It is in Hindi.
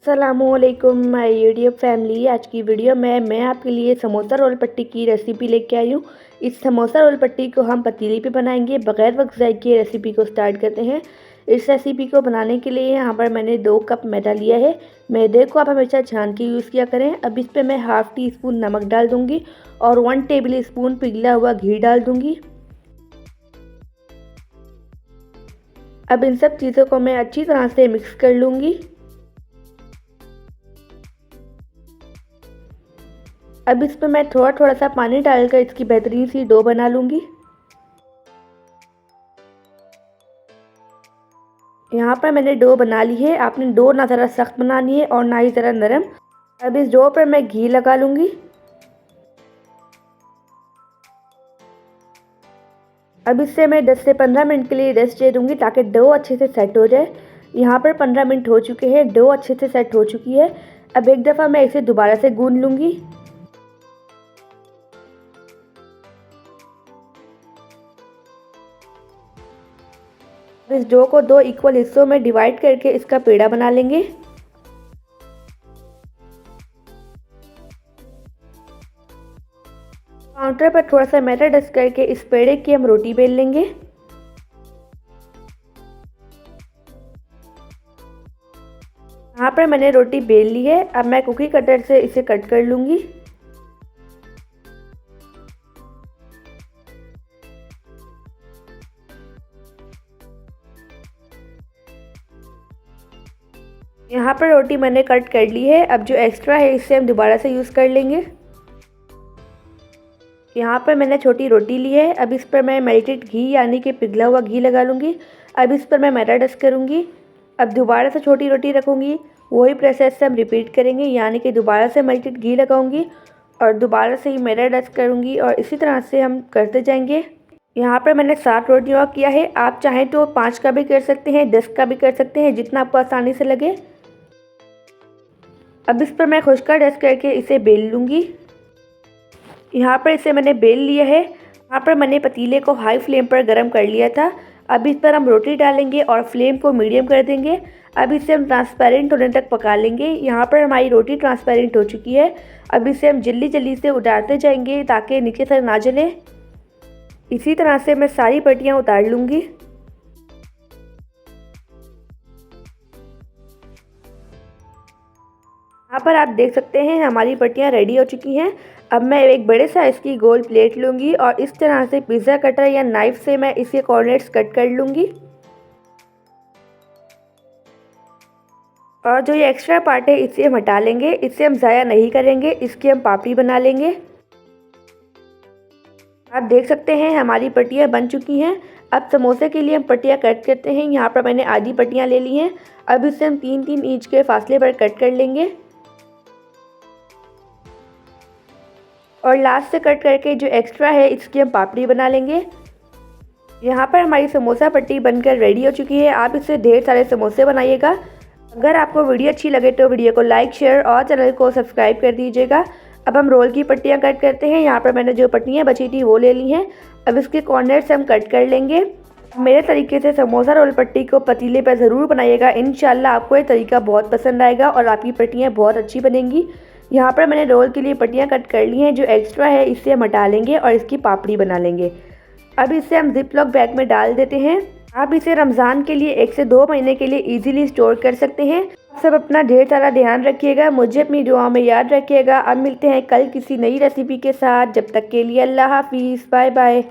अस्सलामुअलैकुम माय यूट्यूब फैमिली। आज की वीडियो में मैं आपके लिए समोसा रोल पट्टी की रेसिपी लेके आई हूँ। इस समोसा रोल पट्टी को हम पतीली पे बनाएंगे बग़ैर वक्त ज़ाय किए। रेसिपी को स्टार्ट करते हैं। इस रेसिपी को बनाने के लिए यहाँ पर मैंने 2 कप मैदा लिया है। मैदे को आप हमेशा छान के यूज़ किया करें। अब इस पर मैं हाफ़ टी स्पून नमक डाल दूँगी और 1 टेबल स्पून पिघला हुआ घी डाल दूँगी। अब इन सब चीज़ों को मैं अच्छी तरह से मिक्स कर लूँगी। अब इस पर मैं थोड़ा थोड़ा सा पानी डालकर इसकी बेहतरीन सी डो बना लूँगी। यहाँ पर मैंने डो बना ली है। आपने डो ना ज़रा सख्त बनानी है और ना ही ज़रा नरम। अब इस डो पर मैं घी लगा लूँगी। अब इससे मैं 10 से 15 मिनट के लिए रेस्ट दे दूँगी ताकि डो अच्छे से सेट हो जाए। यहाँ पर 15 मिनट हो चुके हैं। डो अच्छे से सेट हो चुकी है। अब एक दफ़ा मैं इसे दोबारा से गूंद लूँगी। इस डो को 2 इक्वल हिस्सों में डिवाइड करके इसका पेड़ा बना लेंगे। काउंटर पर थोड़ा सा मैदा डस्ट करके इस पेड़े की हम रोटी बेल लेंगे। यहाँ पर मैंने रोटी बेल ली है। अब मैं कुकी कटर से इसे कट कर लूँगी। यहाँ पर रोटी मैंने कट कर ली है। अब जो एक्स्ट्रा है इसे हम दोबारा से यूज़ कर लेंगे। यहाँ पर मैंने छोटी रोटी ली है। अब इस पर मैं मेल्टेड घी यानी कि पिघला हुआ घी लगा लूँगी। अब इस पर मैं मैदा डस्ट करूँगी। अब दोबारा से छोटी रोटी रखूँगी। वही प्रोसेस से हम रिपीट करेंगे, यानी कि दोबारा से मेल्टेड घी लगाऊँगी और दोबारा से ही मैदा डस्ट करूँगी और इसी तरह से हम करते जाएंगे। यहाँ पर मैंने 7 रोटियों का किया है। आप चाहें तो 5 का भी कर सकते हैं, 10 का भी कर सकते हैं, जितना आपको आसानी से लगे। अब इस पर मैं खुश्का डस्ट करके इसे बेल लूँगी। यहाँ पर इसे मैंने बेल लिया है। यहाँ पर मैंने पतीले को हाई फ्लेम पर गर्म कर लिया था। अब इस पर हम रोटी डालेंगे और फ्लेम को मीडियम कर देंगे। अब इसे हम ट्रांसपेरेंट होने तक पका लेंगे। यहाँ पर हमारी रोटी ट्रांसपेरेंट हो चुकी है। अब इसे हम जल्दी जल्दी से उतारते जाएंगे ताकि नीचे से ना जले। इसी तरह से मैं सारी पट्टियाँ उतार लूँगी। यहाँ पर आप देख सकते हैं हमारी पट्टियाँ रेडी हो चुकी हैं। अब मैं एक बड़े साइज़ की गोल प्लेट लूँगी और इस तरह से पिज़्ज़ा कटर या नाइफ़ से मैं इसके कॉर्नर्स कट कर लूँगी। और जो ये एक्स्ट्रा पार्ट है इसे हम हटा लेंगे। इसे हम ज़ाया नहीं करेंगे, इसकी हम पापड़ी बना लेंगे। आप देख सकते हैं हमारी पट्टियाँ बन चुकी हैं। अब समोसे के लिए हम पट्टियाँ कट करते हैं। यहाँ पर मैंने आधी पट्टियाँ ले ली हैं। अब इसे हम 3-3 इंच के फासले पर कट कर लेंगे और लास्ट से कट करके जो एक्स्ट्रा है इसकी हम पापड़ी बना लेंगे। यहाँ पर हमारी समोसा पट्टी बनकर रेडी हो चुकी है। आप इससे ढेर सारे समोसे बनाइएगा। अगर आपको वीडियो अच्छी लगे तो वीडियो को लाइक, शेयर और चैनल को सब्सक्राइब कर दीजिएगा। अब हम रोल की पट्टियाँ कट करते हैं। यहाँ पर मैंने जो पट्टियाँ बची थी वो ले ली हैं। अब इसके कॉर्नर से हम कट कर लेंगे। मेरे तरीके से समोसा रोल पट्टी को पतीले पर ज़रूर बनाइएगा। इंशाल्लाह आपको ये तरीका बहुत पसंद आएगा और आपकी पट्टियाँ बहुत अच्छी बनेंगी। यहाँ पर मैंने रोल के लिए पट्टियाँ कट कर ली हैं। जो एक्स्ट्रा है इसे हम हटा लेंगे और इसकी पापड़ी बना लेंगे। अब इसे हम जिप लॉक बैग में डाल देते हैं। आप इसे रमज़ान के लिए 1 से 2 महीने के लिए इजीली स्टोर कर सकते हैं। आप सब अपना ढेर सारा ध्यान रखिएगा। मुझे अपनी दुआओं में याद रखिएगा। अब मिलते हैं कल किसी नई रेसिपी के साथ। जब तक के लिए अल्लाह हाफिज़, बाय बाय।